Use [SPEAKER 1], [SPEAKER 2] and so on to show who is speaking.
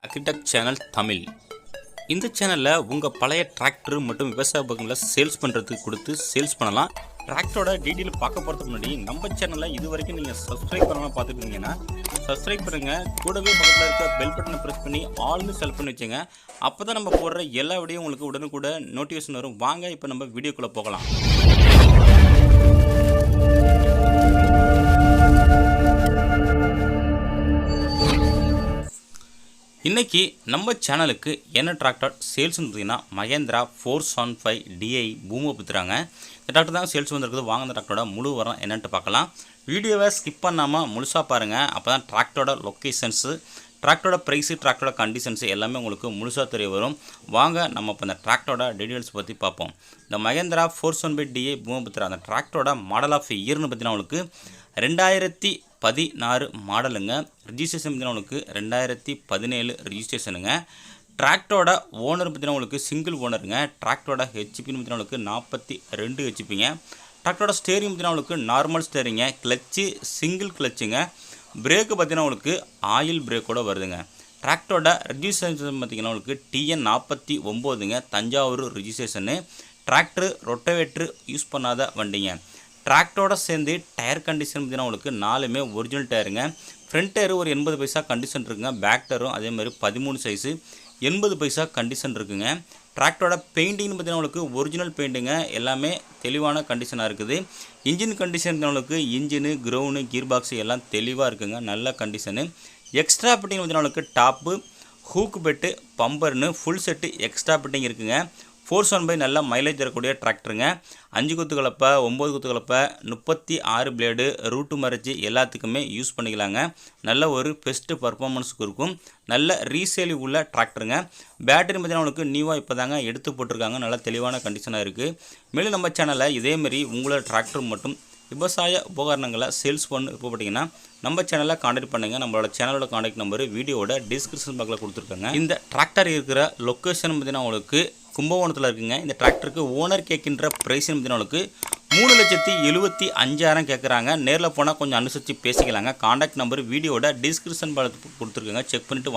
[SPEAKER 1] Agri Tech Channel Tamil. இந்த சேனல்ல உங்க பழைய டிராக்டர் மற்றும் விவசாய உபகரணங்களை சேல்ஸ் பண்றதுக்கு கொடுத்து சேல்ஸ் பண்ணலாம். டிராக்டரோட டீடைல் பார்க்க போறதுக்கு முன்னாடி நம்ம சேனலை இதுவரைக்கும் நீங்க சப்ஸ்கிரைப் பண்ணாம பார்த்துட்டு இருந்தீங்கன்னா சப்ஸ்கிரைப் பண்ணுங்க. கூடவே பக்கத்துல இருக்க பெல் பட்டனை பிரஸ் பண்ணி ஆல்னு செலக்ட் பண்ணி வச்சுங்க. அப்பதான் நம்ம போடுற எல்லா வீடியோவும் உங்களுக்கு உடனுக்குடன் நோட்டிஃபிகேஷன் வரும். வாங்க இப்போ நம்ம வீடியோக்குள்ள போகலாம். இன்னைக்கு நம்ம சேனலுக்கு என்ன டிராக்டர் சேல்ஸ் பார்த்தீங்கன்னா மகேந்திரா 475 DI பூமோ பத்துறாங்க. இந்த டிராக்டர் தான் சேல்ஸ் வந்திருக்குது. வாங்க இந்த டிராக்டரோட முழு வரம் என்னென்னு பார்க்கலாம். வீடியோவை ஸ்கிப் பண்ணாமல் முழுசாக பாருங்கள். அப்போ தான் டிராக்டரோட லொக்கேஷன்ஸு, டிராக்டரோட ப்ரைஸு, டிராக்டரோட கண்டிஷன்ஸு எல்லாமே உங்களுக்கு முழுசாக தெரிய வரும். வாங்க நம்ம இப்போ இந்த டிராக்டரோட டீட்டெயில்ஸ் பற்றி பார்ப்போம். இந்த மகேந்திரா 475 DI பூமோ பத்துறா அந்த டிராக்டரோட மாடல் ஆஃப் இயர்னு பார்த்தீங்கன்னா உங்களுக்கு 2016 மாடலுங்க. ரிஜிஸ்ட்ரேஷன் பார்த்தீங்கன்னா உங்களுக்கு 2017 ரிஜிஸ்ட்ரேஷனுங்க. டிராக்டரோட ஓனர் பார்த்தீங்கன்னா உங்களுக்கு சிங்கிள் ஓனருங்க. டிராக்டரோட ஹெச்பின்னு பார்த்தீங்கன்னா உங்களுக்கு 42 ஹெச்பிங்க. டிராக்டரோட ஸ்டேரிங் பார்த்தீங்கன்னா உங்களுக்கு நார்மல் ஸ்டேரிங்க. கிளச்சு சிங்கிள் கிளச்சுங்க. பிரேக்கு பார்த்தீங்கன்னா உங்களுக்கு ஆயில் பிரேக்கோட வருதுங்க. டிராக்டரோட ரிஜிஸ்ட்ரேஷன் பார்த்தீங்கன்னா உங்களுக்கு TN 49ங்க. Thanjavur ரிஜிஸ்ட்ரேஷனு. Tractor rotavator use பண்ணாத வண்டிங்க. டிராக்டரோட சேர்ந்து டயர் கண்டிஷன் பார்த்தீங்கன்னா உங்களுக்கு 4மே ஒரிஜினல் டயருங்க. ஃப்ரண்ட் டயர் ஒரு 80 பைசா கண்டிஷன் இருக்குங்க. பேக் டயரும் அதேமாதிரி 13 சைஸு 80 பைசா கண்டிஷன் இருக்குங்க. டிராக்டரோட பெயிண்டிங்னு பார்த்தீங்கன்னா உங்களுக்கு ஒரிஜினல் பெயிண்டிங்க. எல்லாமே தெளிவான கண்டிஷனாக இருக்குது. இன்ஜின் கண்டிஷன் உங்களுக்கு இன்ஜினு, கிரவுண்டு, கீர் பாக்ஸு எல்லாம் தெளிவாக இருக்குங்க. நல்ல கண்டிஷனு. எக்ஸ்ட்ரா பிட்டிங் பார்த்தீங்கன்னா உங்களுக்கு டாப்பு, ஹூக் பெட்டு, பம்பர்னு ஃபுல் செட்டு எக்ஸ்ட்ரா பிட்டிங் இருக்குங்க. 475 நல்ல மைலேஜ் தரக்கூடிய டிராக்டருங்க. 5 குத்து கலப்பை, 9 குத்து கலப்பை, 36 பிளேடு, ரூட்டு மறைச்சி எல்லாத்துக்குமே யூஸ் பண்ணிக்கலாங்க. நல்ல ஒரு பெஸ்ட்டு பர்ஃபார்மன்ஸுக்கு இருக்கும். நல்ல ரீசேலி உள்ள டிராக்டருங்க. பேட்டரி பார்த்தீங்கன்னா உங்களுக்கு நியூவாக இப்போ தாங்க எடுத்து போட்டிருக்காங்க. நல்ல தெளிவான கண்டிஷனாக இருக்குது. மேலும் நம்ம சேனலில் இதேமாரி உங்களோட டிராக்டர் மட்டும் விவசாய உபகரணங்களை சேல்ஸ் பண்ண விருப்பப்பட்டீங்கன்னா நம்ம சேனலில் காண்டாக்ட் பண்ணுங்கள். நம்மளோட சேனலோட காண்டாக்ட் நம்பர் வீடியோட டிஸ்கிரிப்ஷன் பாக்ஸில் கொடுத்துருக்காங்க. இந்த டிராக்டர் இருக்கிற லொக்கேஷன் பார்த்தீங்கன்னா உங்களுக்கு கும்பகோணத்தில் இருக்குங்க. இந்த டிராக்டருக்கு ஓனர் கேட்கின்ற ப்ரைஸ் பார்த்தீங்கன்னா உங்களுக்கு 3,75,000 கேட்குறாங்க. நேரில் போனால் கொஞ்சம் அனுசரித்து பேசிக்கலாங்க. காண்டாக்ட் நம்பர் வீடியோட டிஸ்கிரிப்ஷன் பாக்ஸில் கொடுத்துருக்காங்க. செக் பண்ணிவிட்டு